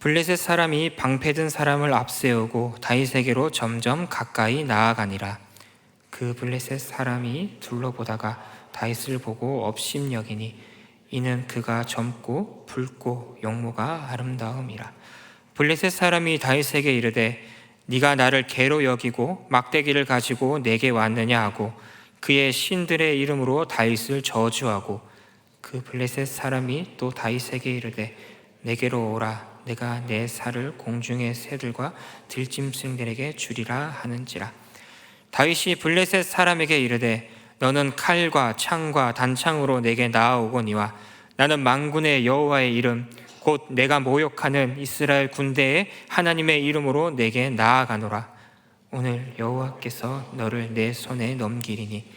블레셋 사람이 방패든 사람을 앞세우고 다윗에게로 점점 가까이 나아가니라. 그 블레셋 사람이 둘러보다가 다윗을 보고 업심여기니 이는 그가 젊고 붉고 용모가 아름다움이라. 블레셋 사람이 다윗에게 이르되 네가 나를 개로 여기고 막대기를 가지고 내게 왔느냐 하고 그의 신들의 이름으로 다윗을 저주하고, 그 블레셋 사람이 또 다윗에게 이르되 내게로 오라, 내가 내 살을 공중의 새들과 들짐승들에게 주리라 하는지라. 다윗이 블레셋 사람에게 이르되 너는 칼과 창과 단창으로 내게 나아오거니와 나는 만군의 여호와의 이름 곧 내가 모욕하는 이스라엘 군대의 하나님의 이름으로 내게 나아가노라. 오늘 여호와께서 너를 내 손에 넘기리니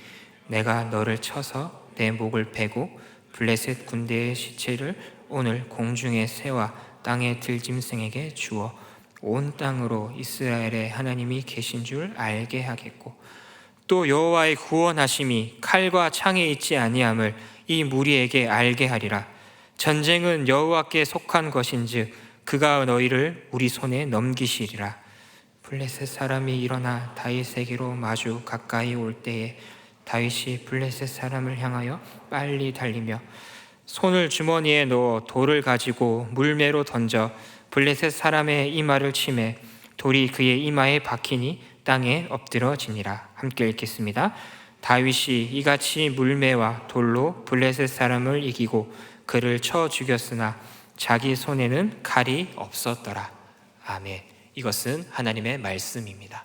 내가 너를 쳐서 내 목을 베고 블레셋 군대의 시체를 오늘 공중의 새와 땅의 들짐승에게 주어 온 땅으로 이스라엘의 하나님이 계신 줄 알게 하겠고, 또 여호와의 구원하심이 칼과 창에 있지 아니함을 이 무리에게 알게 하리라. 전쟁은 여호와께 속한 것인즉 그가 너희를 우리 손에 넘기시리라. 블레셋 사람이 일어나 다윗에게로 마주 가까이 올 때에 다윗이 블레셋 사람을 향하여 빨리 달리며 손을 주머니에 넣어 돌을 가지고 물매로 던져 블레셋 사람의 이마를 치매 돌이 그의 이마에 박히니 땅에 엎드러지니라. 함께 읽겠습니다. 다윗이 이같이 물매와 돌로 블레셋 사람을 이기고 그를 쳐 죽였으나 자기 손에는 칼이 없었더라. 아멘. 이것은 하나님의 말씀입니다.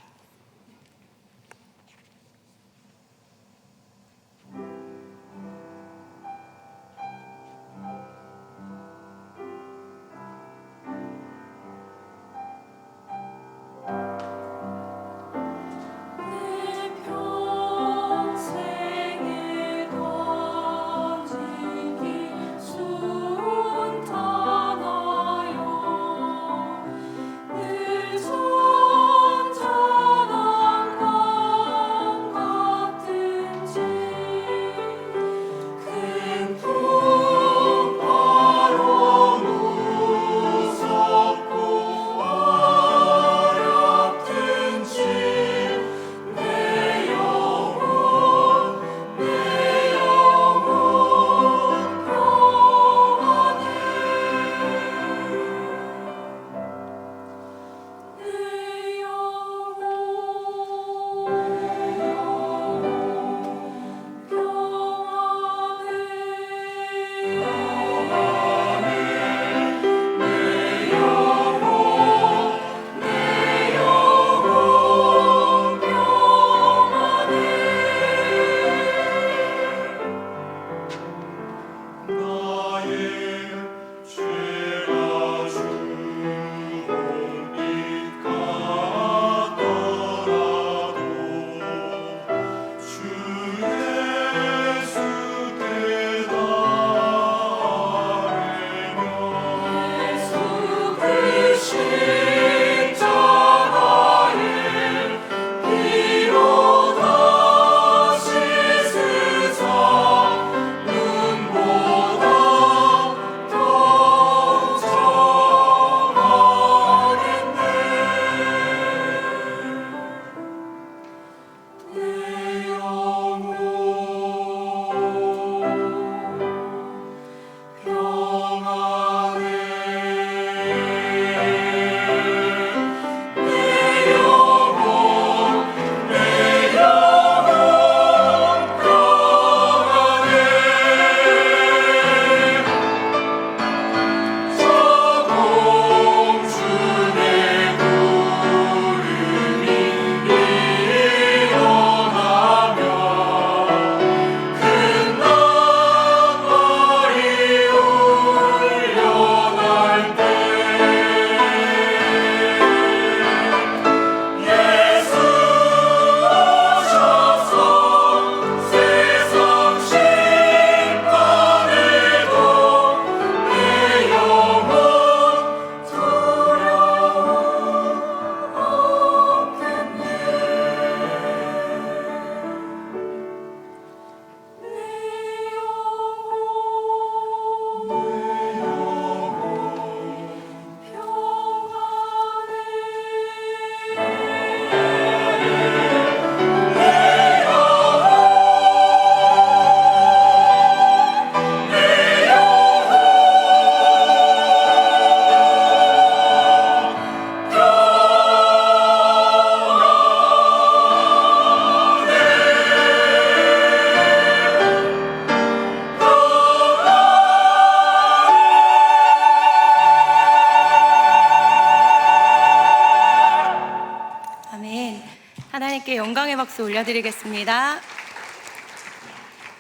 하나님께 영광의 박수 올려드리겠습니다.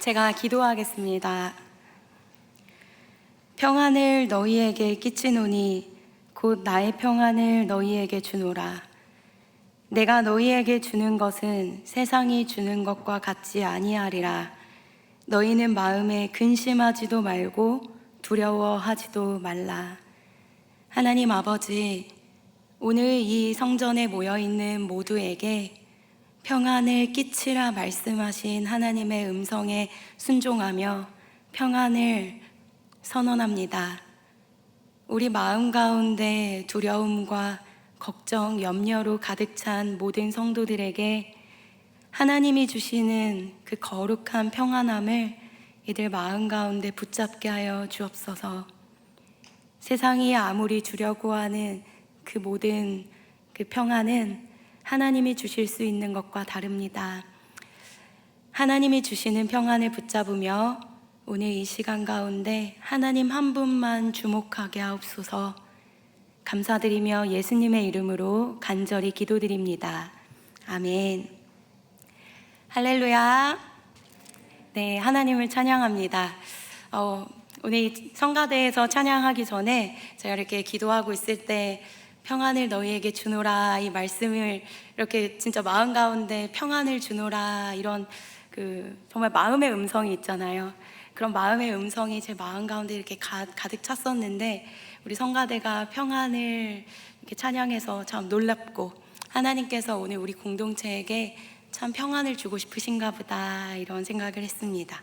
제가 기도하겠습니다. 평안을 너희에게 끼치노니 곧 나의 평안을 너희에게 주노라. 내가 너희에게 주는 것은 세상이 주는 것과 같지 아니하리라. 너희는 마음에 근심하지도 말고 두려워하지도 말라. 하나님 아버지, 오늘 이 성전에 모여있는 모두에게 평안을 끼치라 말씀하신 하나님의 음성에 순종하며 평안을 선언합니다. 우리 마음 가운데 두려움과 걱정, 염려로 가득 찬 모든 성도들에게 하나님이 주시는 그 거룩한 평안함을 이들 마음 가운데 붙잡게 하여 주옵소서. 세상이 아무리 주려고 하는 그 모든 그 평안은 하나님이 주실 수 있는 것과 다릅니다. 하나님이 주시는 평안을 붙잡으며 오늘 이 시간 가운데 하나님 한 분만 주목하게 하옵소서. 감사드리며 예수님의 이름으로 간절히 기도드립니다. 아멘. 할렐루야. 네, 하나님을 찬양합니다. 오늘 이 성가대에서 찬양하기 전에 제가 이렇게 기도하고 있을 때 평안을 너희에게 주노라, 이 말씀을 이렇게 진짜 마음 가운데 평안을 주노라, 이런 정말 마음의 음성이 있잖아요. 그런 마음의 음성이 제 마음 가운데 이렇게 가득 찼었는데, 우리 성가대가 평안을 이렇게 찬양해서 참 놀랍고, 하나님께서 오늘 우리 공동체에게 참 평안을 주고 싶으신가 보다, 이런 생각을 했습니다.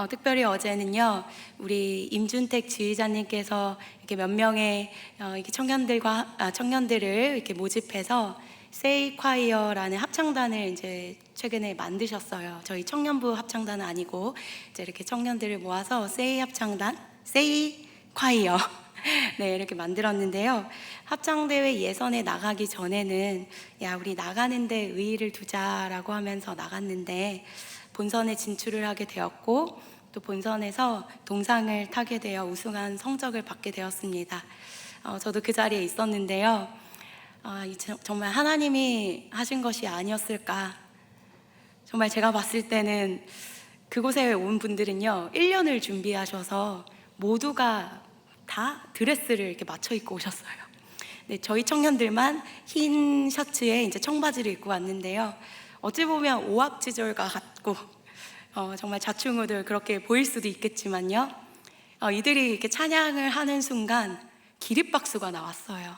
특별히 어제는요, 우리 임준택 지휘자님께서 이렇게 몇 명의 이렇게 청년들을 이렇게 모집해서 세이 콰이어라는 합창단을 이제 최근에 만드셨어요. 저희 청년부 합창단은 아니고 이제 이렇게 청년들을 모아서 세이 합창단, 세이 콰이어 네, 이렇게 만들었는데요. 합창대회 예선에 나가기 전에는 우리 나가는데 의의를 두자라고 하면서 나갔는데 본선에 진출을 하게 되었고, 또 본선에서 동상을 타게 되어 우승한 성적을 받게 되었습니다. 저도 그 자리에 있었는데요. 정말 하나님이 하신 것이 아니었을까. 정말 제가 봤을 때는 그곳에 온 분들은요, 1년을 준비하셔서 모두가 다 드레스를 이렇게 맞춰 입고 오셨어요. 네, 저희 청년들만 흰 셔츠에 이제 청바지를 입고 왔는데요. 어찌 보면 오합지졸과 같고 정말 자충우들 그렇게 보일 수도 있겠지만요, 이들이 이렇게 찬양을 하는 순간 기립박수가 나왔어요.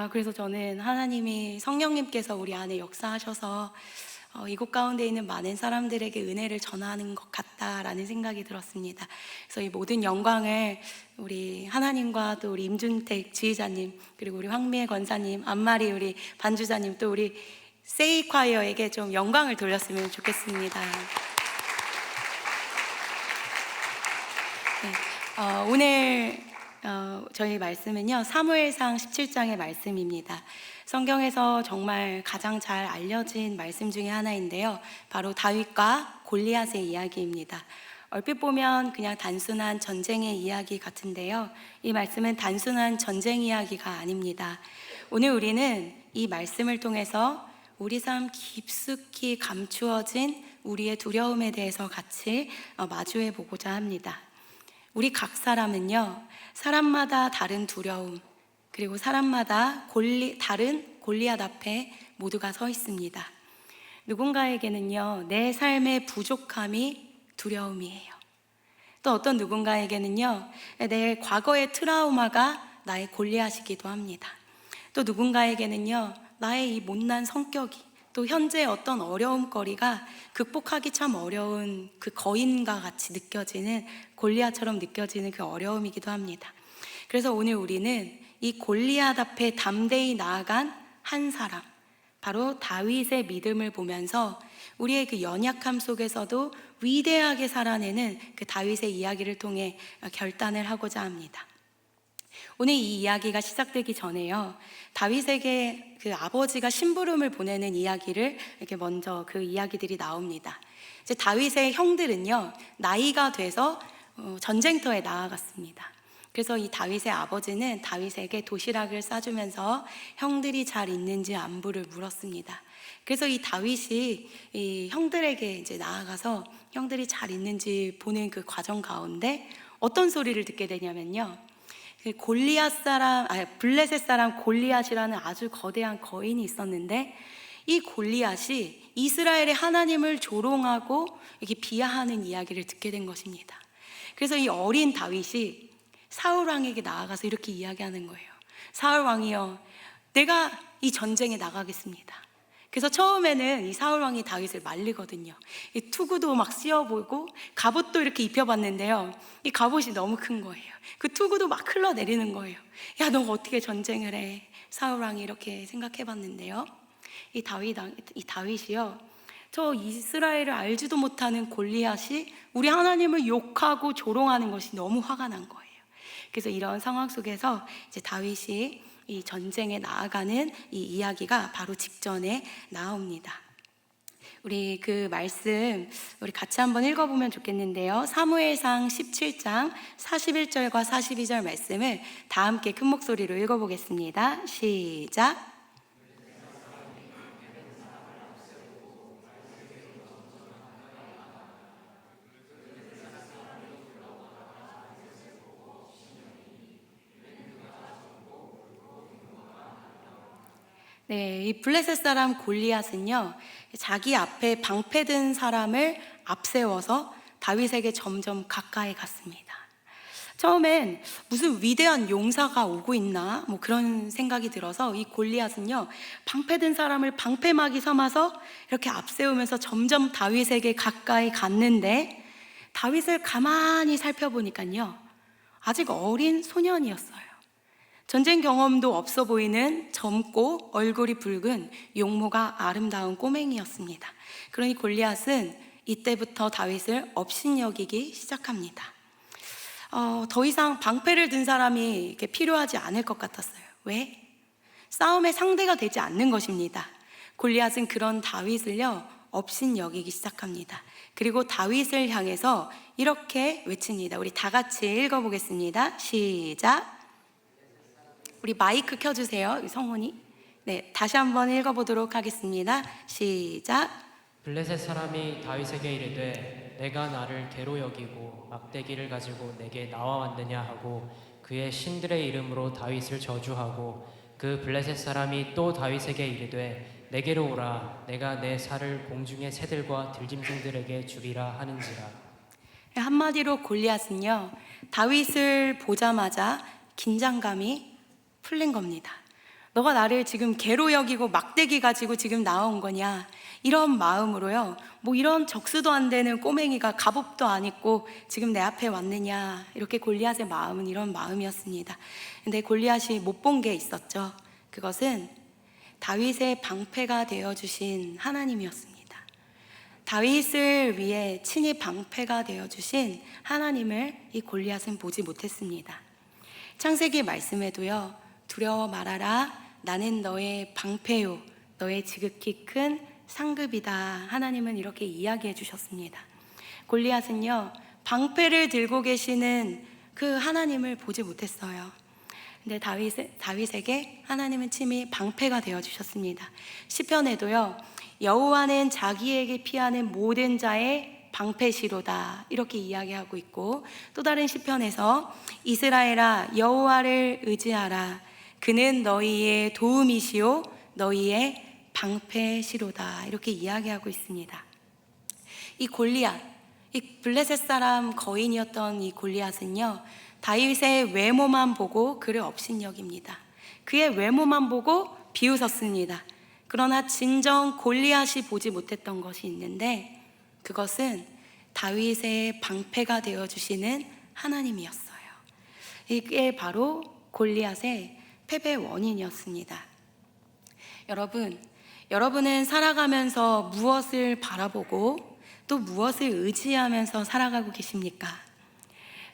그래서 저는 하나님이, 성령님께서 우리 안에 역사하셔서 이곳 가운데 있는 많은 사람들에게 은혜를 전하는 것 같다라는 생각이 들었습니다. 그래서 이 모든 영광을 우리 하나님과 또 우리 임준택 지휘자님, 그리고 우리 황미애 권사님, 안마리 우리 반주자님, 또 우리 세이 콰이어에게 좀 영광을 돌렸으면 좋겠습니다. 네, 오늘 저희 말씀은요, 사무엘상 17장의 말씀입니다. 성경에서 정말 가장 잘 알려진 말씀 중에 하나인데요, 바로 다윗과 골리앗의 이야기입니다. 얼핏 보면 그냥 단순한 전쟁의 이야기 같은데요, 이 말씀은 단순한 전쟁 이야기가 아닙니다. 오늘 우리는 이 말씀을 통해서 우리 삶 깊숙이 감추어진 우리의 두려움에 대해서 같이 마주해 보고자 합니다. 우리 각 사람은요, 사람마다 다른 두려움, 그리고 사람마다 다른 골리앗 앞에 모두가 서 있습니다. 누군가에게는요, 내 삶의 부족함이 두려움이에요. 또 어떤 누군가에게는요, 내 과거의 트라우마가 나의 골리앗이기도 합니다. 또 누군가에게는요, 나의 이 못난 성격이, 또 현재 어떤 어려움거리가 극복하기 참 어려운 그 거인과 같이 느껴지는, 골리앗처럼 느껴지는 그 어려움이기도 합니다. 그래서 오늘 우리는 이 골리앗 앞에 담대히 나아간 한 사람, 바로 다윗의 믿음을 보면서 우리의 그 연약함 속에서도 위대하게 살아내는 그 다윗의 이야기를 통해 결단을 하고자 합니다. 오늘 이 이야기가 시작되기 전에요, 다윗에게 그 아버지가 심부름을 보내는 이야기를 이렇게 먼저 그 이야기들이 나옵니다. 이제 다윗의 형들은요, 나이가 돼서 전쟁터에 나아갔습니다. 그래서 이 다윗의 아버지는 다윗에게 도시락을 싸주면서 형들이 잘 있는지 안부를 물었습니다. 그래서 이 다윗이 이 형들에게 이제 나아가서 형들이 잘 있는지 보는 그 과정 가운데 어떤 소리를 듣게 되냐면요. 블레셋 사람 골리앗이라는 아주 거대한 거인이 있었는데, 이 골리앗이 이스라엘의 하나님을 조롱하고 이렇게 비하하는 이야기를 듣게 된 것입니다. 그래서 이 어린 다윗이 사울 왕에게 나아가서 이렇게 이야기하는 거예요. 사울 왕이여, 내가 이 전쟁에 나가겠습니다. 그래서 처음에는 이 사울 왕이 다윗을 말리거든요. 이 투구도 막 씌워보고 갑옷도 이렇게 입혀봤는데요, 이 갑옷이 너무 큰 거예요. 그 투구도 막 흘러내리는 거예요. 야, 너 어떻게 전쟁을 해? 사울 왕이 이렇게 생각해봤는데요, 이 다윗이요, 저 이스라엘을 알지도 못하는 골리앗이 우리 하나님을 욕하고 조롱하는 것이 너무 화가 난 거예요. 그래서 이런 상황 속에서 이제 다윗이 이 전쟁에 나아가는 이 이야기가 바로 직전에 나옵니다. 우리 그 말씀 우리 같이 한번 읽어보면 좋겠는데요. 사무엘상 17장 41절과 42절 말씀을 다 함께 큰 목소리로 읽어보겠습니다. 시작. 네, 이 블레셋 사람 골리앗은요, 자기 앞에 방패든 사람을 앞세워서 다윗에게 점점 가까이 갔습니다. 처음엔 무슨 위대한 용사가 오고 있나 뭐 그런 생각이 들어서 이 골리앗은요, 방패든 사람을 방패막이 삼아서 이렇게 앞세우면서 점점 다윗에게 가까이 갔는데, 다윗을 가만히 살펴보니까요, 아직 어린 소년이었어요. 전쟁 경험도 없어 보이는 젊고 얼굴이 붉은 용모가 아름다운 꼬맹이였습니다. 그러니 골리앗은 이때부터 다윗을 업신여기기 시작합니다. 더 이상 방패를 든 사람이 이렇게 필요하지 않을 것 같았어요. 왜? 싸움의 상대가 되지 않는 것입니다. 골리앗은 그런 다윗을요, 업신여기기 시작합니다. 그리고 다윗을 향해서 이렇게 외칩니다. 우리 다 같이 읽어보겠습니다. 시작. 우리 마이크 켜주세요, 성훈이. 네, 다시 한번 읽어보도록 하겠습니다. 시작. 블레셋 사람이 다윗에게 이르되 내가 나를 개로 여기고 막대기를 가지고 내게 나와 왔느냐 하고 그의 신들의 이름으로 다윗을 저주하고, 그 블레셋 사람이 또 다윗에게 이르되 내게로 오라, 내가 내 살을 공중의 새들과 들짐승들에게 주리라 하는지라. 한마디로 골리앗은요, 다윗을 보자마자 긴장감이 풀린 겁니다. 너가 나를 지금 개로 여기고 막대기 가지고 지금 나온 거냐, 이런 마음으로요, 뭐 이런 적수도 안 되는 꼬맹이가 갑옷도 안 입고 지금 내 앞에 왔느냐, 이렇게 골리앗의 마음은 이런 마음이었습니다. 근데 골리앗이 못 본 게 있었죠. 그것은 다윗의 방패가 되어주신 하나님이었습니다. 다윗을 위해 친히 방패가 되어주신 하나님을 이 골리앗은 보지 못했습니다. 창세기 말씀에도요, 두려워 말아라, 나는 너의 방패요, 너의 지극히 큰 상급이다, 하나님은 이렇게 이야기해 주셨습니다. 골리앗은요, 방패를 들고 계시는 그 하나님을 보지 못했어요. 근데 다윗에게 하나님은 친히 방패가 되어 주셨습니다. 시편에도요, 여호와는 자기에게 피하는 모든 자의 방패시로다, 이렇게 이야기하고 있고, 또 다른 시편에서 이스라엘아 여호와를 의지하라, 그는 너희의 도움이시요 너희의 방패시로다, 이렇게 이야기하고 있습니다. 이 골리앗, 이 블레셋 사람 거인이었던 이 골리앗은요, 다윗의 외모만 보고 그를 업신여깁니다. 그의 외모만 보고 비웃었습니다. 그러나 진정 골리앗이 보지 못했던 것이 있는데, 그것은 다윗의 방패가 되어주시는 하나님이었어요. 이게 바로 골리앗의 패배 원인이었습니다. 여러분은 살아가면서 무엇을 바라보고 또 무엇을 의지하면서 살아가고 계십니까?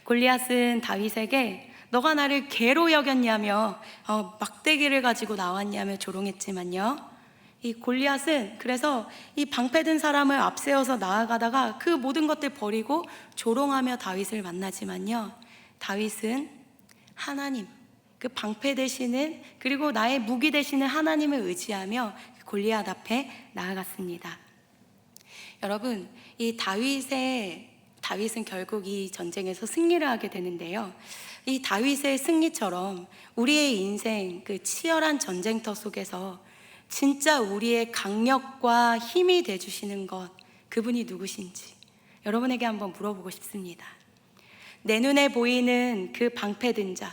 골리앗은 다윗에게 너가 나를 개로 여겼냐며 막대기를 가지고 나왔냐며 조롱했지만요, 이 골리앗은 그래서 이 방패든 사람을 앞세워서 나아가다가 그 모든 것들 버리고 조롱하며 다윗을 만나지만요, 다윗은 하나님, 그 방패 되시는, 그리고 나의 무기 되시는 하나님을 의지하며 골리앗 앞에 나아갔습니다. 여러분, 이 다윗은 결국 이 전쟁에서 승리를 하게 되는데요. 이 다윗의 승리처럼 우리의 인생 그 치열한 전쟁터 속에서 진짜 우리의 강력과 힘이 되주시는 것, 그분이 누구신지 여러분에게 한번 물어보고 싶습니다. 내 눈에 보이는 그 방패든 자,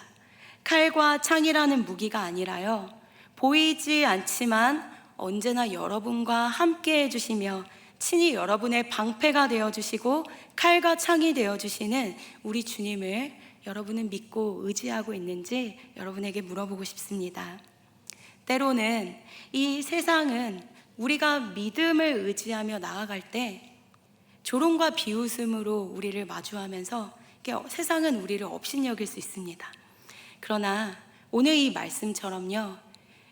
칼과 창이라는 무기가 아니라요, 보이지 않지만 언제나 여러분과 함께 해주시며 친히 여러분의 방패가 되어주시고 칼과 창이 되어주시는 우리 주님을 여러분은 믿고 의지하고 있는지 여러분에게 물어보고 싶습니다. 때로는 이 세상은 우리가 믿음을 의지하며 나아갈 때 조롱과 비웃음으로 우리를 마주하면서 세상은 우리를 업신여길 수 있습니다. 그러나 오늘 이 말씀처럼요,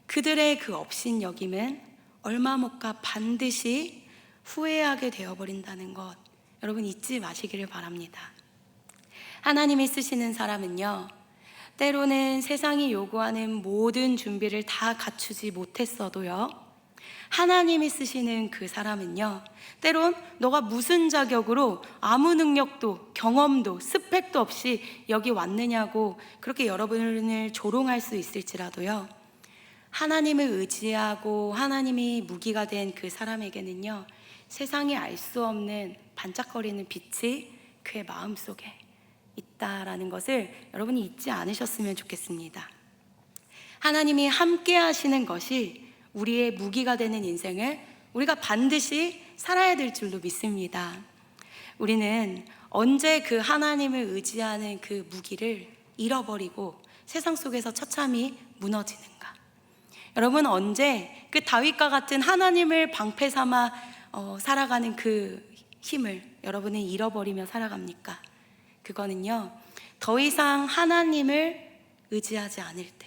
그들의 그 업신여김은 얼마 못 가 반드시 후회하게 되어버린다는 것, 여러분 잊지 마시기를 바랍니다. 하나님이 쓰시는 사람은요, 때로는 세상이 요구하는 모든 준비를 다 갖추지 못했어도요, 하나님이 쓰시는 그 사람은요, 때론 너가 무슨 자격으로 아무 능력도 경험도 스펙도 없이 여기 왔느냐고 그렇게 여러분을 조롱할 수 있을지라도요, 하나님을 의지하고 하나님이 무기가 된 그 사람에게는요, 세상이 알 수 없는 반짝거리는 빛이 그의 마음속에 있다라는 것을 여러분이 잊지 않으셨으면 좋겠습니다. 하나님이 함께 하시는 것이 우리의 무기가 되는 인생을 우리가 반드시 살아야 될 줄로 믿습니다. 우리는 언제 그 하나님을 의지하는 그 무기를 잃어버리고 세상 속에서 처참히 무너지는가? 여러분, 언제 그 다윗과 같은 하나님을 방패 삼아 살아가는 그 힘을 여러분은 잃어버리며 살아갑니까? 그거는요, 더 이상 하나님을 의지하지 않을 때,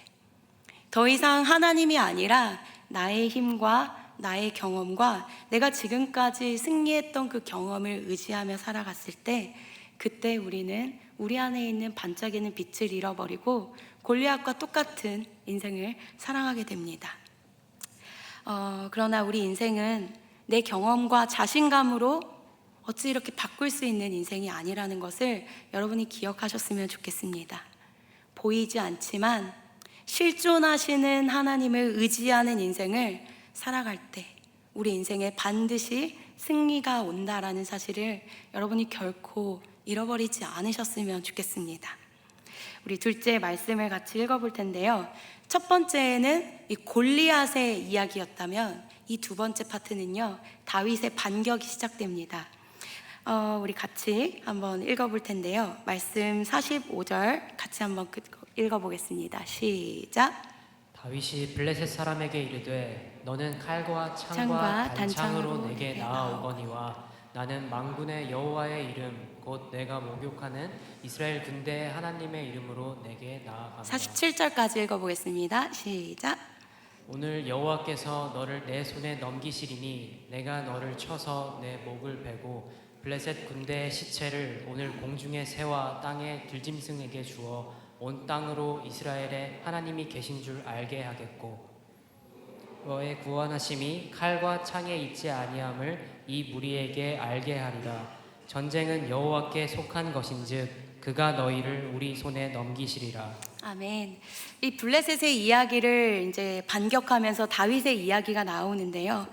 더 이상 하나님이 아니라 나의 힘과 나의 경험과 내가 지금까지 승리했던 그 경험을 의지하며 살아갔을 때, 그때 우리는 우리 안에 있는 반짝이는 빛을 잃어버리고 골리앗과 똑같은 인생을 살아가게 됩니다. 그러나 우리 인생은 내 경험과 자신감으로 어찌 이렇게 바꿀 수 있는 인생이 아니라는 것을 여러분이 기억하셨으면 좋겠습니다. 보이지 않지만 실존하시는 하나님을 의지하는 인생을 살아갈 때 우리 인생에 반드시 승리가 온다라는 사실을 여러분이 결코 잃어버리지 않으셨으면 좋겠습니다. 우리 둘째 말씀을 같이 읽어볼 텐데요, 첫 번째는 이 골리앗의 이야기였다면 이 두 번째 파트는요, 다윗의 반격이 시작됩니다. 우리 같이 한번 읽어볼 텐데요, 말씀 45절 같이 한번 읽어보겠습니다. 시작. 다윗이 블레셋 사람에게 이르되 너는 칼과 창과 창과 단창으로 단창으로 내게 내게 나아오거니와 나는 만군의 여호와의 이름 곧 내가 목욕하는 이스라엘 군대의 하나님의 이름으로 내게 나아가노라. 47절까지 읽어보겠습니다. 시작. 오늘 여호와께서 너를 내 손에 넘기시리니 내가 너를 쳐서 내 목을 베고 블레셋 군대의 시체를 오늘 공중의 새와 땅의 들짐승에게 주어 온 땅으로 이스라엘의 하나님이 계신 줄 알게 하겠고 너의 구원하심이 칼과 창에 있지 아니함을 이 무리에게 알게 하리라. 전쟁은 여호와께 속한 것인즉 그가 너희를 우리 손에 넘기시리라. 아멘. 이 블레셋의 이야기를 이제 반격하면서 다윗의 이야기가 나오는데요,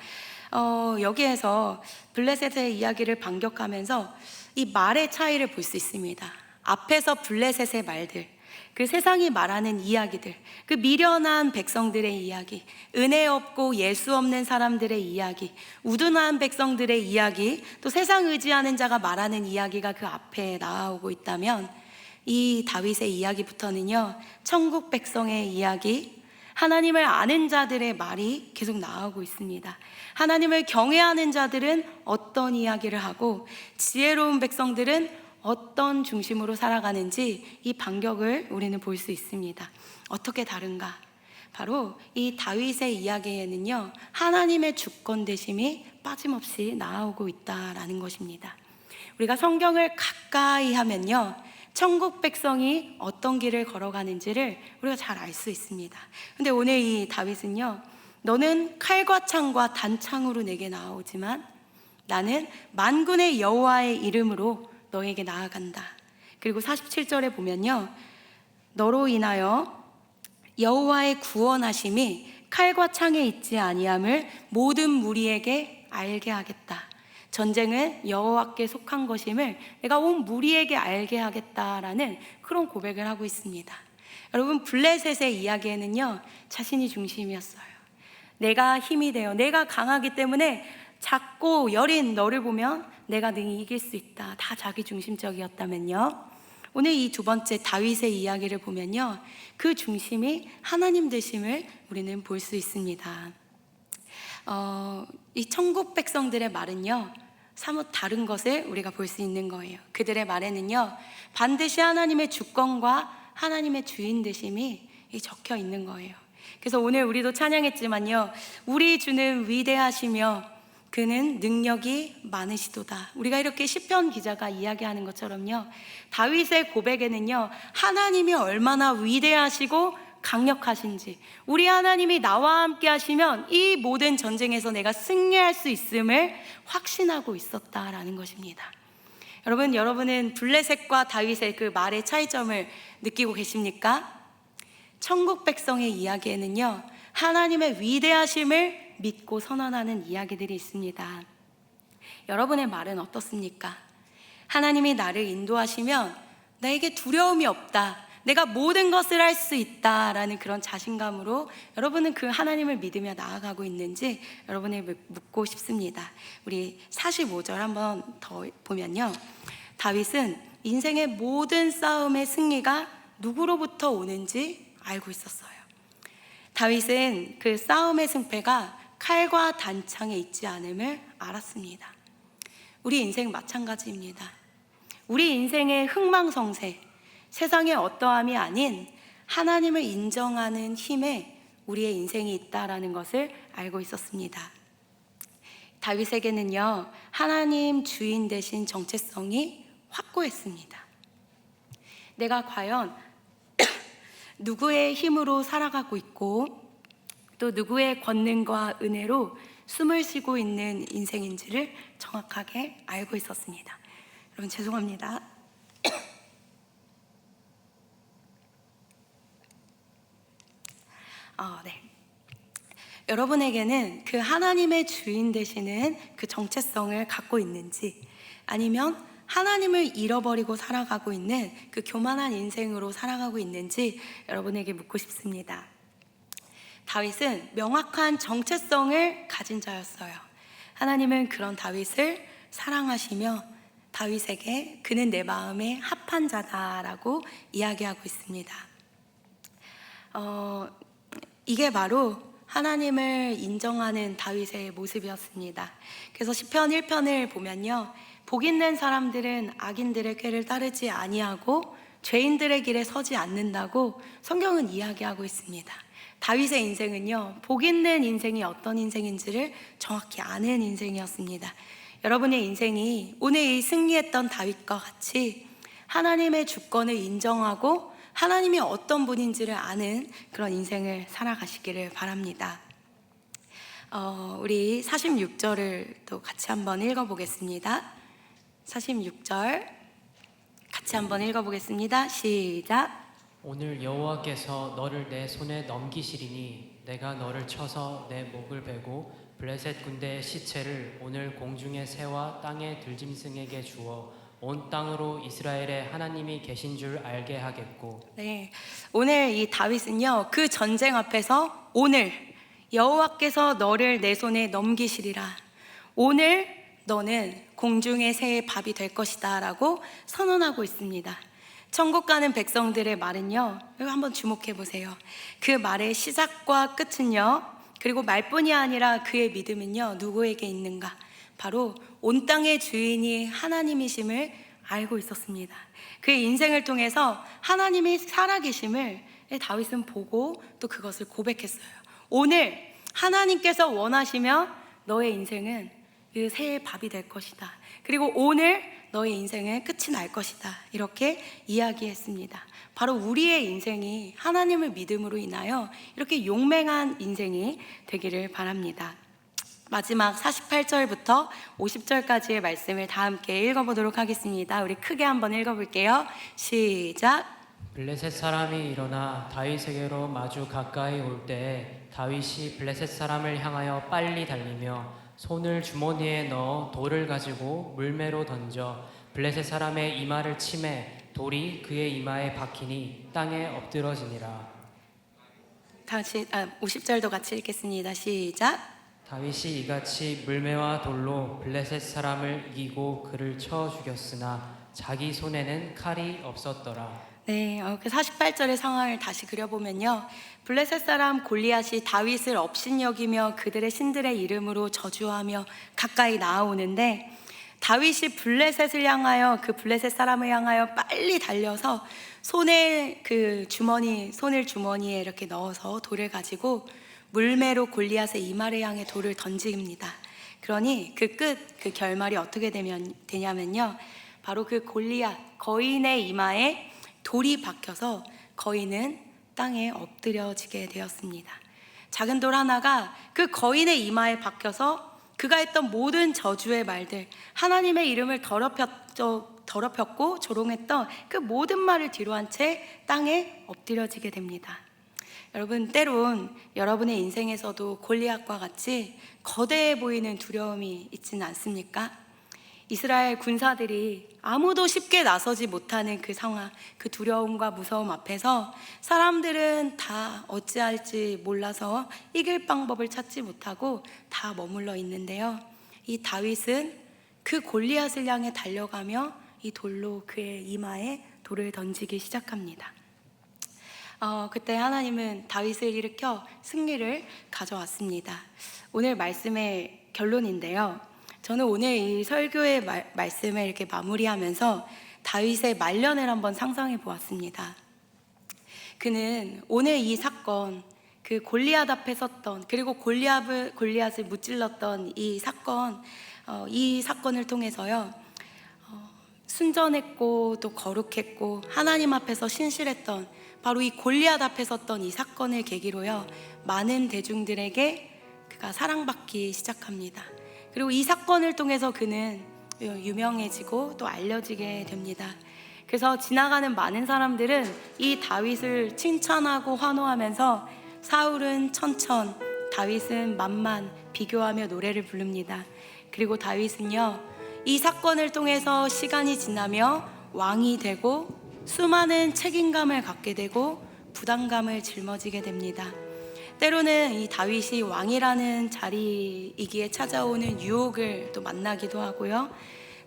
여기에서 블레셋의 이야기를 반격하면서 이 말의 차이를 볼 수 있습니다. 앞에서 블레셋의 말들, 그 세상이 말하는 이야기들, 그 미련한 백성들의 이야기, 은혜 없고 예수 없는 사람들의 이야기, 우둔한 백성들의 이야기, 또 세상 의지하는 자가 말하는 이야기가 그 앞에 나오고 있다면, 이 다윗의 이야기부터는요, 천국 백성의 이야기, 하나님을 아는 자들의 말이 계속 나오고 있습니다. 하나님을 경외하는 자들은 어떤 이야기를 하고 지혜로운 백성들은 어떤 중심으로 살아가는지 이 반격을 우리는 볼 수 있습니다. 어떻게 다른가? 바로 이 다윗의 이야기에는요, 하나님의 주권 되심이 빠짐없이 나오고 있다라는 것입니다. 우리가 성경을 가까이 하면요, 천국 백성이 어떤 길을 걸어가는지를 우리가 잘 알 수 있습니다. 근데 오늘 이 다윗은요, 너는 칼과 창과 단창으로 내게 나아오지만 나는 만군의 여호와의 이름으로 너에게 나아간다. 그리고 47절에 보면요, 너로 인하여 여호와의 구원하심이 칼과 창에 있지 아니함을 모든 무리에게 알게 하겠다. 전쟁은 여호와께 속한 것임을 내가 온 무리에게 알게 하겠다라는 그런 고백을 하고 있습니다. 여러분, 블레셋의 이야기에는요, 자신이 중심이었어요. 내가 힘이 되어 내가 강하기 때문에 작고 여린 너를 보면 내가 능히 이길 수 있다. 다 자기 중심적이었다면요, 오늘 이 두 번째 다윗의 이야기를 보면요, 그 중심이 하나님 되심을 우리는 볼 수 있습니다. 이 천국 백성들의 말은요, 사뭇 다른 것을 우리가 볼 수 있는 거예요. 그들의 말에는요, 반드시 하나님의 주권과 하나님의 주인 되심이 적혀 있는 거예요. 그래서 오늘 우리도 찬양했지만요, 우리 주는 위대하시며 그는 능력이 많으시도다. 우리가 이렇게 시편 기자가 이야기하는 것처럼요, 다윗의 고백에는요, 하나님이 얼마나 위대하시고 강력하신지, 우리 하나님이 나와 함께 하시면 이 모든 전쟁에서 내가 승리할 수 있음을 확신하고 있었다라는 것입니다. 여러분은 블레셋과 다윗의 그 말의 차이점을 느끼고 계십니까? 천국 백성의 이야기에는요, 하나님의 위대하심을 믿고 선언하는 이야기들이 있습니다. 여러분의 말은 어떻습니까? 하나님이 나를 인도하시면 나에게 두려움이 없다, 내가 모든 것을 할 수 있다라는 그런 자신감으로 여러분은 그 하나님을 믿으며 나아가고 있는지 여러분을 묻고 싶습니다. 우리 45절 한번 더 보면요, 다윗은 인생의 모든 싸움의 승리가 누구로부터 오는지 알고 있었어요. 다윗은 그 싸움의 승패가 칼과 단창에 있지 않음을 알았습니다. 우리 인생 마찬가지입니다. 우리 인생의 흥망성쇠, 세상의 어떠함이 아닌 하나님을 인정하는 힘에 우리의 인생이 있다라는 것을 알고 있었습니다. 다윗에게는요, 하나님 주인 되신 정체성이 확고했습니다. 내가 과연 누구의 힘으로 살아가고 있고 또 누구의 권능과 은혜로 숨을 쉬고 있는 인생인지를 정확하게 알고 있었습니다. 여러분, 죄송합니다. 네. 여러분에게는 그 하나님의 주인 되시는 그 정체성을 갖고 있는지, 아니면 하나님을 잃어버리고 살아가고 있는 그 교만한 인생으로 살아가고 있는지 여러분에게 묻고 싶습니다. 다윗은 명확한 정체성을 가진 자였어요. 하나님은 그런 다윗을 사랑하시며 다윗에게 그는 내 마음에 합한 자다라고 이야기하고 있습니다. 이게 바로 하나님을 인정하는 다윗의 모습이었습니다. 그래서 시편 1편을 보면요, 복 있는 사람들은 악인들의 꾀를 따르지 아니하고 죄인들의 길에 서지 않는다고 성경은 이야기하고 있습니다. 다윗의 인생은요, 복 있는 인생이 어떤 인생인지를 정확히 아는 인생이었습니다. 여러분의 인생이 오늘 이 승리했던 다윗과 같이 하나님의 주권을 인정하고 하나님이 어떤 분인지를 아는 그런 인생을 살아가시기를 바랍니다. 우리 46절을 또 같이 한번 읽어보겠습니다. 46절 같이 한번 읽어보겠습니다. 시작. 오늘 여호와께서 너를 내 손에 넘기시리니 내가 너를 쳐서 내 목을 베고 블레셋 군대의 시체를 오늘 공중의 새와 땅의 들짐승에게 주어 온 땅으로 이스라엘의 하나님이 계신 줄 알게 하겠고. 네, 오늘 이 다윗은요, 그 전쟁 앞에서 오늘 여호와께서 너를 내 손에 넘기시리라, 오늘 너는 공중의 새의 밥이 될 것이다 라고 선언하고 있습니다. 천국 가는 백성들의 말은요, 이거 한번 주목해 보세요. 그 말의 시작과 끝은요, 그리고 말뿐이 아니라 그의 믿음은요, 누구에게 있는가? 바로 온 땅의 주인이 하나님이심을 알고 있었습니다. 그의 인생을 통해서 하나님이 살아계심을 다윗은 보고 또 그것을 고백했어요. 오늘 하나님께서 원하시면 너의 인생은 그 새의 밥이 될 것이다. 그리고 오늘 너의 인생은 끝이 날 것이다. 이렇게 이야기했습니다. 바로 우리의 인생이 하나님을 믿음으로 인하여 이렇게 용맹한 인생이 되기를 바랍니다. 마지막 48절부터 50절까지의 말씀을 다 함께 읽어보도록 하겠습니다. 우리 크게 한번 읽어볼게요. 시작. 블레셋 사람이 일어나 다윗에게로 마주 가까이 올 때에 다윗이 블레셋 사람을 향하여 빨리 달리며 손을 주머니에 넣어 돌을 가지고 물매로 던져 블레셋 사람의 이마를 치매 돌이 그의 이마에 박히니 땅에 엎드러지니라. 다시 50절도 같이 읽겠습니다. 시작. 다윗이 이같이 물매와 돌로 블레셋 사람을 이기고 그를 쳐 죽였으나 자기 손에는 칼이 없었더라. 네, 그 48절의 상황을 다시 그려보면요, 블레셋 사람 골리앗이 다윗을 업신여기며 그들의 신들의 이름으로 저주하며 가까이 나아오는데, 다윗이 블레셋을 향하여, 그 블레셋 사람을 향하여 빨리 달려서 손을 주머니에 이렇게 넣어서 돌을 가지고 물매로 골리앗의 이마를 향해 돌을 던집니다. 그러니 그 결말이 어떻게 되냐면요, 바로 그 골리앗 거인의 이마에 돌이 박혀서 거인은 땅에 엎드려지게 되었습니다. 작은 돌 하나가 그 거인의 이마에 박혀서 그가 했던 모든 저주의 말들, 하나님의 이름을 더럽혔고 조롱했던 그 모든 말을 뒤로한 채 땅에 엎드려지게 됩니다. 여러분, 때론 여러분의 인생에서도 골리앗과 같이 거대해 보이는 두려움이 있지는 않습니까? 이스라엘 군사들이 아무도 쉽게 나서지 못하는 그 상황, 그 두려움과 무서움 앞에서 사람들은 다 어찌할지 몰라서 이길 방법을 찾지 못하고 다 머물러 있는데요, 이 다윗은 그 골리앗을 향해 달려가며 이 돌로 그의 이마에 돌을 던지기 시작합니다. 그때 하나님은 다윗을 일으켜 승리를 가져왔습니다. 오늘 말씀의 결론인데요, 저는 오늘 이 설교의 말씀을 이렇게 마무리하면서 다윗의 말년을 한번 상상해 보았습니다. 그는 오늘 이 사건, 그 골리앗 앞에 섰던, 그리고 골리앗을 무찔렀던 이 사건을 통해서요, 순전했고 또 거룩했고 하나님 앞에서 신실했던, 바로 이 골리앗 앞에 섰던 이 사건을 계기로요, 많은 대중들에게 그가 사랑받기 시작합니다. 그리고 이 사건을 통해서 그는 유명해지고 또 알려지게 됩니다. 그래서 지나가는 많은 사람들은 이 다윗을 칭찬하고 환호하면서 사울은 천천, 다윗은 만만 비교하며 노래를 부릅니다. 그리고 다윗은요, 이 사건을 통해서 시간이 지나며 왕이 되고 수많은 책임감을 갖게 되고 부담감을 짊어지게 됩니다. 때로는 이 다윗이 왕이라는 자리이기에 찾아오는 유혹을 또 만나기도 하고요,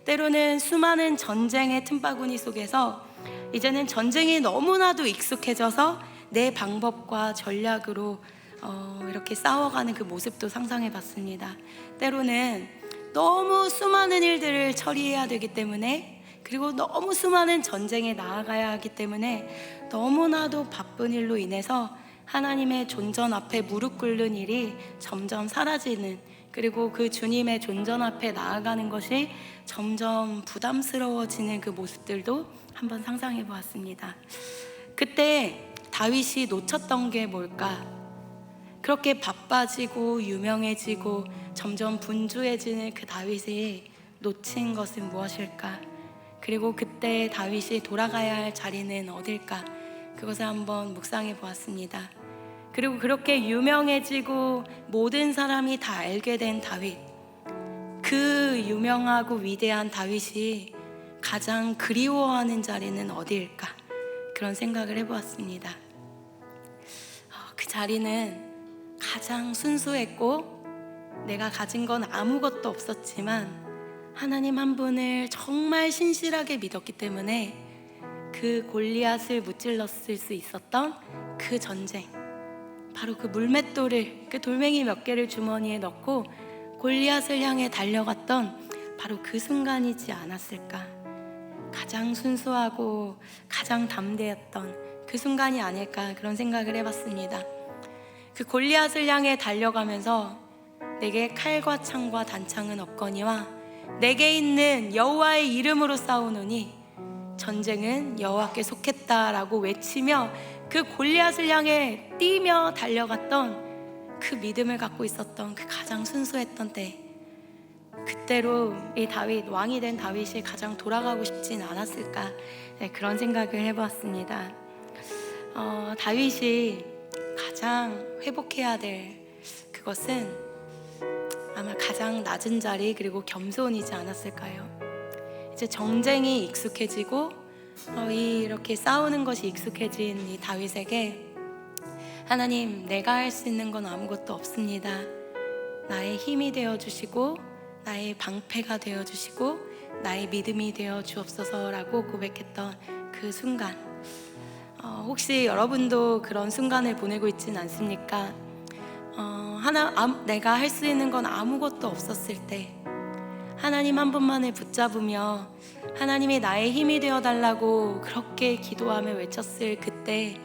때로는 수많은 전쟁의 틈바구니 속에서 이제는 전쟁이 너무나도 익숙해져서 내 방법과 전략으로 이렇게 싸워가는 그 모습도 상상해 봤습니다. 때로는 너무 수많은 일들을 처리해야 되기 때문에, 그리고 너무 수많은 전쟁에 나아가야 하기 때문에 너무나도 바쁜 일로 인해서 하나님의 존전 앞에 무릎 꿇는 일이 점점 사라지는, 그리고 그 주님의 존전 앞에 나아가는 것이 점점 부담스러워지는 그 모습들도 한번 상상해 보았습니다. 그때 다윗이 놓쳤던 게 뭘까? 그렇게 바빠지고 유명해지고 점점 분주해지는 그 다윗이 놓친 것은 무엇일까? 그리고 그때 다윗이 돌아가야 할 자리는 어딜까? 그것을 한번 묵상해 보았습니다. 그리고 그렇게 유명해지고 모든 사람이 다 알게 된 다윗, 그 유명하고 위대한 다윗이 가장 그리워하는 자리는 어디일까? 그런 생각을 해보았습니다. 그 자리는 가장 순수했고 내가 가진 건 아무것도 없었지만 하나님 한 분을 정말 신실하게 믿었기 때문에 그 골리앗을 무찔렀을 수 있었던 그 전쟁, 바로 그 물맷돌을, 그 돌멩이 몇 개를 주머니에 넣고 골리앗을 향해 달려갔던 바로 그 순간이지 않았을까? 가장 순수하고 가장 담대했던 그 순간이 아닐까, 그런 생각을 해봤습니다. 그 골리앗을 향해 달려가면서 내게 칼과 창과 단창은 없거니와 내게 있는 여호와의 이름으로 싸우노니 전쟁은 여호와께 속했다라고 외치며 그 골리앗을 향해 뛰며 달려갔던 그 믿음을 갖고 있었던 그 가장 순수했던 때, 그때로 이 다윗, 왕이 된 다윗이 가장 돌아가고 싶진 않았을까, 그런 생각을 해보았습니다. 다윗이 가장 회복해야 될 그것은 아마 가장 낮은 자리, 그리고 겸손이지 않았을까요? 이제 정쟁이 익숙해지고 이렇게 싸우는 것이 익숙해진 이 다윗에게 하나님, 내가 할 수 있는 건 아무것도 없습니다. 나의 힘이 되어주시고 나의 방패가 되어주시고 나의 믿음이 되어 주옵소서라고 고백했던 그 순간, 혹시 여러분도 그런 순간을 보내고 있진 않습니까? 내가 할 수 있는 건 아무것도 없었을 때 하나님 한 분만을 붙잡으며 하나님이 나의 힘이 되어달라고 그렇게 기도하며 외쳤을 그때,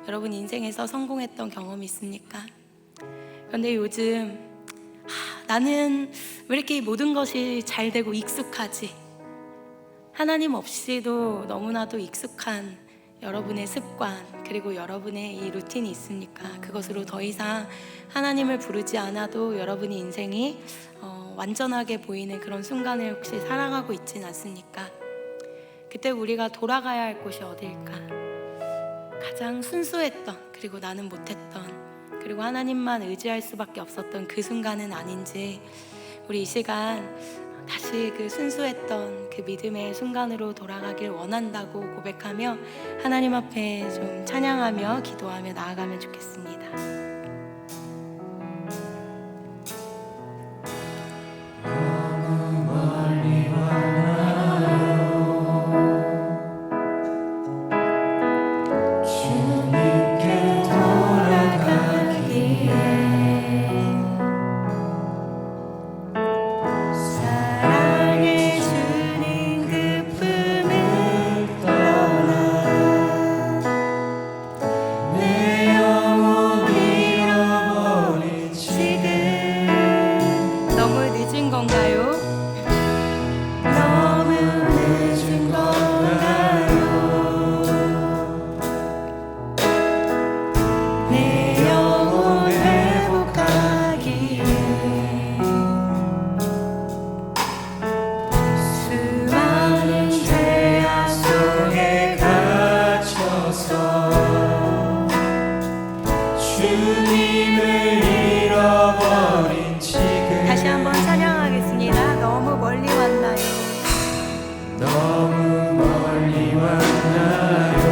여러분 인생에서 성공했던 경험이 있습니까? 그런데 요즘 나는 왜 이렇게 모든 것이 잘 되고 익숙하지? 하나님 없이도 너무나도 익숙한 여러분의 습관, 그리고 여러분의 이 루틴이 있습니까? 그것으로 더 이상 하나님을 부르지 않아도 여러분의 인생이 완전하게 보이는 그런 순간을 혹시 살아가고 있진 않습니까? 그때 우리가 돌아가야 할 곳이 어디일까? 가장 순수했던, 그리고 나는 못했던, 그리고 하나님만 의지할 수밖에 없었던 그 순간은 아닌지, 우리 이 시간 다시 그 순수했던 그 믿음의 순간으로 돌아가길 원한다고 고백하며 하나님 앞에 좀 찬양하며 기도하며 나아가면 좋겠습니다. 다시 한번 찬양하겠습니다. 너무 멀리 왔나요? 너무 멀리 왔나요?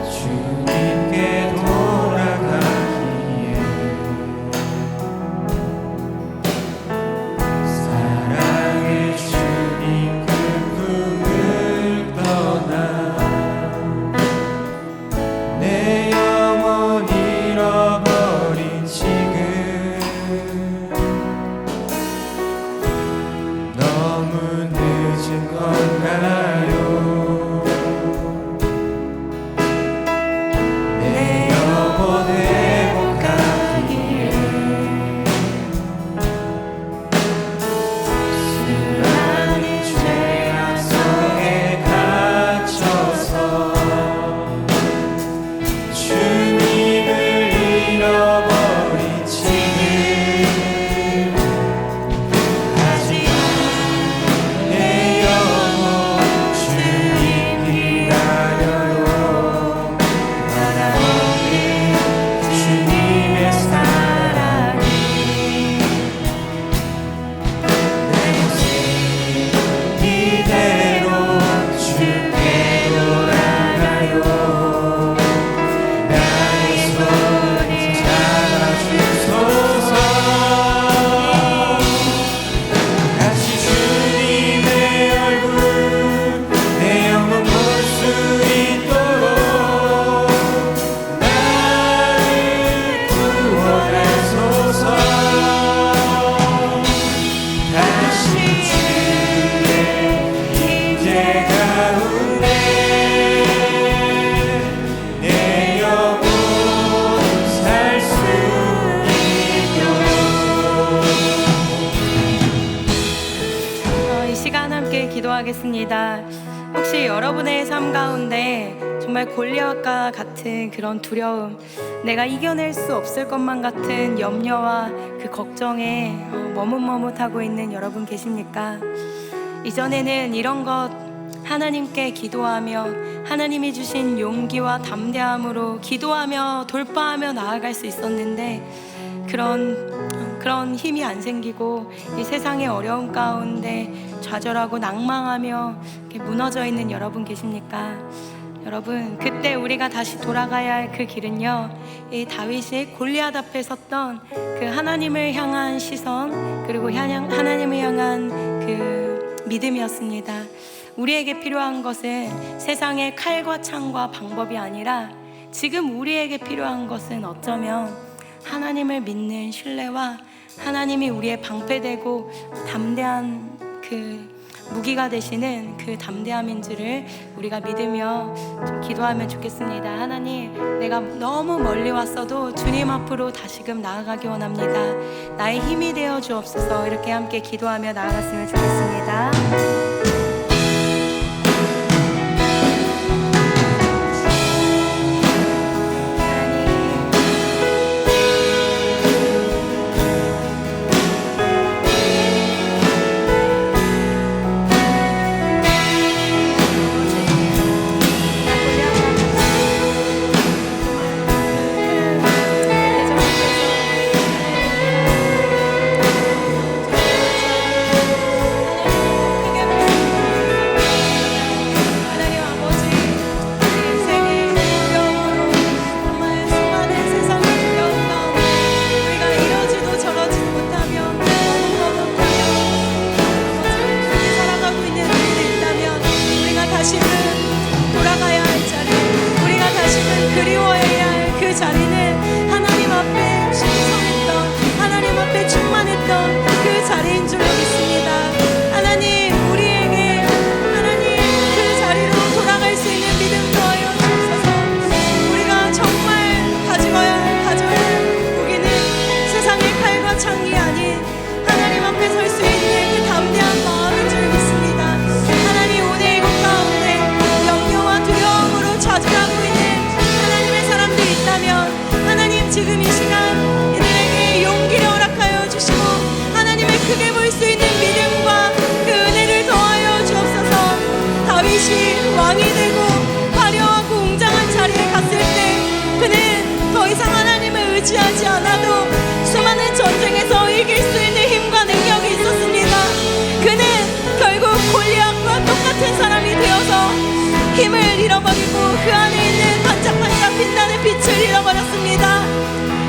주님께 돌아가기에 사랑의 주님 그 품을 떠나 내 영혼 잃어버린 지금 너무 늦은 건가요? 내 영혼 회복하기에 수많은 죄악 속에 갇혀서 주님을 잃어버린 지금 아직 내 영혼 주님 기다려요. 변함없는 여러분의 삶 가운데 정말 골리앗과 같은 그런 두려움, 내가 이겨낼 수 없을 것만 같은 염려와 그 걱정에 머뭇머뭇하고 있는 여러분 계십니까? 이전에는 이런 것 하나님께 기도하며 하나님이 주신 용기와 담대함으로 기도하며 돌파하며 나아갈 수 있었는데 그런 힘이 안 생기고 이 세상의 어려움 가운데 좌절하고 낭망하며 이렇게 무너져 있는 여러분 계십니까? 여러분, 그때 우리가 다시 돌아가야 할 그 길은요, 이 다윗이 골리앗 앞에 섰던 그 하나님을 향한 시선, 그리고 하나님을 향한 그 믿음이었습니다. 우리에게 필요한 것은 세상의 칼과 창과 방법이 아니라 지금 우리에게 필요한 것은 어쩌면 하나님을 믿는 신뢰와 하나님이 우리의 방패되고 담대한 그 무기가 되시는 그 담대함인 줄을 우리가 믿으며 좀 기도하면 좋겠습니다. 하나님, 내가 너무 멀리 왔어도 주님 앞으로 다시금 나아가기 원합니다. 나의 힘이 되어 주옵소서. 이렇게 함께 기도하며 나아갔으면 좋겠습니다. 의지하지 않아도 수많은 전쟁에서 이길 수 있는 힘과 능력이 있었습니다. 그는 결국 골리앗과 똑같은 사람이 되어서 힘을 잃어버리고 그 안에 있는 반짝반짝 빛나는 빛을 잃어버렸습니다.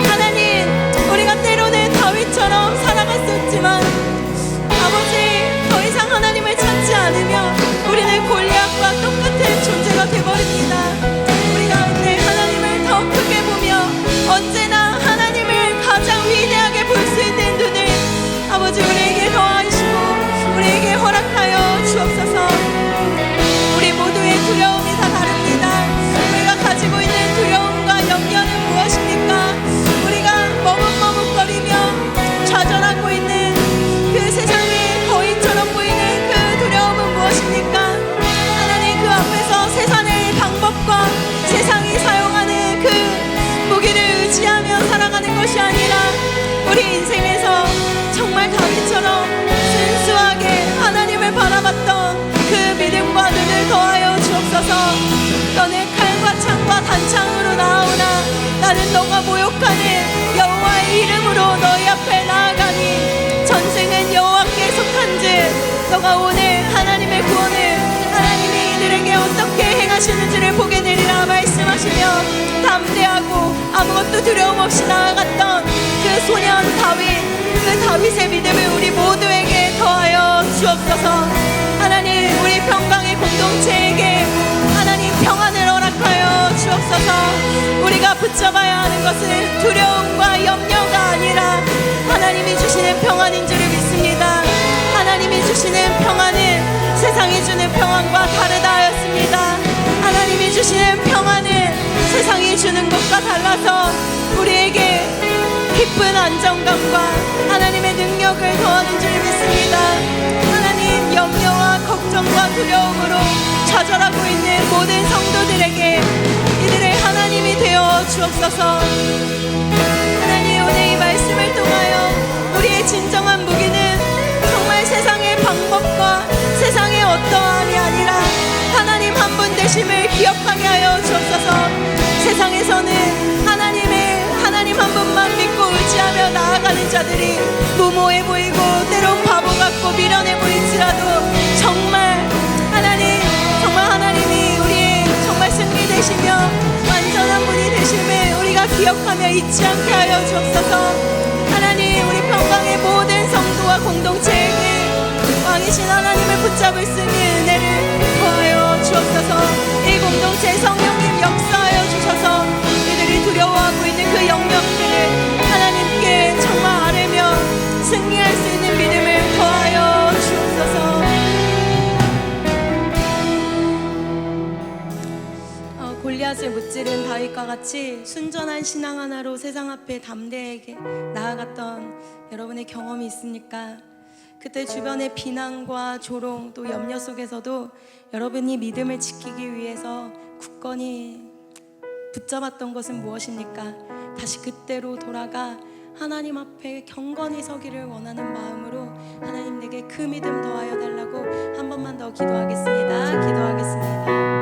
하나님, 우리가 때로는 다윗처럼 살아갔었지만 아버지, 더 이상 하나님을 찾지 않으면 우리는 골리앗과 똑같은 존재가 되어버립니다. 우리가 오늘 하나님을 더 크게 보며 언제나 하나님을 가장 위대하게 볼 수 있는 눈을 아버지 우리에게 더하시고 우리에게 허락하여 주옵소서. 우리 모두의 두려움이 다 다릅니다. 우리가 가지고 있는 두려움과 염려는 무엇입니까? 우리가 머뭇머뭇거리며 좌절하고 있는 그 세상의 거인처럼 보이는 그 두려움은 무엇입니까? 하나님, 그 앞에서 세상의 방법과 세상이 사용하는 그 무기를 의지하며 살아가는 것이 아니라 우리 인생에서 정말 다윗처럼 순수하게 하나님을 바라봤던 그 믿음과 눈을 더하여 주옵소서. 너는 칼과 창과 단창으로 나아오나 나는 너가 모욕하는 여호와의 이름으로 너희 앞에 나아가니 전쟁은 여호와께 속한즉 너가 오늘 하나님의 구원을 하나님이 이들에게 어떻게 행하시는지를 보게 되리라 말씀하시며 담대하고 아무것도 두려움 없이 나아갔던 그 소년 다윗, 그 다윗의 믿음을 우리 모두에게 더하여 주옵소서. 하나님, 우리 평강의 공동체에게 하나님 평안을 허락하여 주옵소서. 우리가 붙잡아야 하는 것은 두려움과 염려가 아니라 하나님이 주시는 평안인 줄을 믿습니다. 하나님이 주시는 평안은 세상이 주는 평안과 다르다 하였습니다. 하나님이 주시는 평안은 세상이 주는 것과 달라서 우리에게 깊은 안정감과 하나님의 능력을 더하는 줄 믿습니다. 하나님, 염려와 걱정과 두려움으로 좌절하고 있는 모든 성도들에게 이들의 하나님이 되어 주옵소서. 하나님, 오늘 이 말씀을 통하여 우리의 진정한 무기는 정말 세상의 방법과 세상의 어떠함이 아니라 하나님 한 분 되심을 기억하게 하여 주옵소서. 세상에서는 하나님 한 분만 믿고 의지하며 나아가는 자들이 무모해 보이고 때론 바보 같고 미련해 보일지라도 정말 하나님이 우리의 정말 승리 되시며 완전한 분이 되심을 우리가 기억하며 잊지 않게 하여 주옵소서. 하나님, 우리 평강의 모든 성도와 공동체에게 왕이신 하나님을 붙잡을 수 있는 은혜를 더하여 주옵소서. 이 공동체에 성령님 역사하여 주셔서 이들이 두려워하고 있는 그 영역들을 하나님께 정말 아뢰며 승리할 수 있는 믿음을 더하여 주옵소서. 골리앗을 무찌른 다윗과 같이 순전한 신앙 하나로 세상 앞에 담대하게 나아갔던 여러분의 경험이 있습니까? 그때 주변의 비난과 조롱 또 염려 속에서도 여러분이 믿음을 지키기 위해서 굳건히 붙잡았던 것은 무엇입니까? 다시 그때로 돌아가 하나님 앞에 경건히 서기를 원하는 마음으로 하나님 내게 그 믿음 더하여 달라고 한 번만 더 기도하겠습니다. 기도하겠습니다.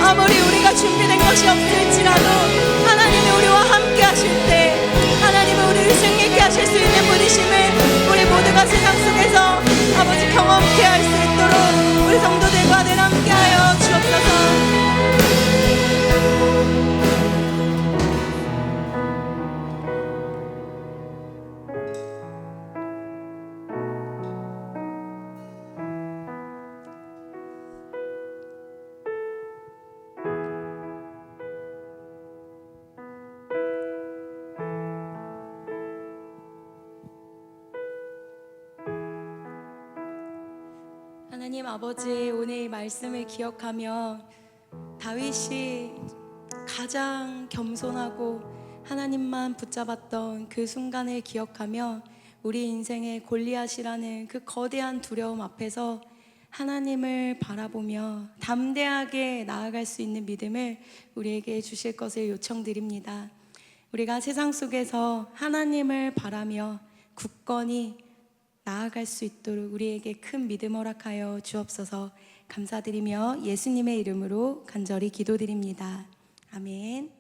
아무리 우리가 준비된 것이 없을지라도 하나님이 우리와 함께 하실 때 하나님은 우리를 승리케 하실 수 있는 분이심을 우리 모두가 세상 속에서 아버지 경험케 할 수 있도록 우리 성도들과 늘 함께 하여 주옵소서. 하나님 아버지, 오늘 이 말씀을 기억하며 다윗이 가장 겸손하고 하나님만 붙잡았던 그 순간을 기억하며 우리 인생의 골리앗이라는 그 거대한 두려움 앞에서 하나님을 바라보며 담대하게 나아갈 수 있는 믿음을 우리에게 주실 것을 요청드립니다. 우리가 세상 속에서 하나님을 바라며 굳건히 나아갈 수 있도록 우리에게 큰 믿음 허락하여 주옵소서. 감사드리며 예수님의 이름으로 간절히 기도드립니다. 아멘.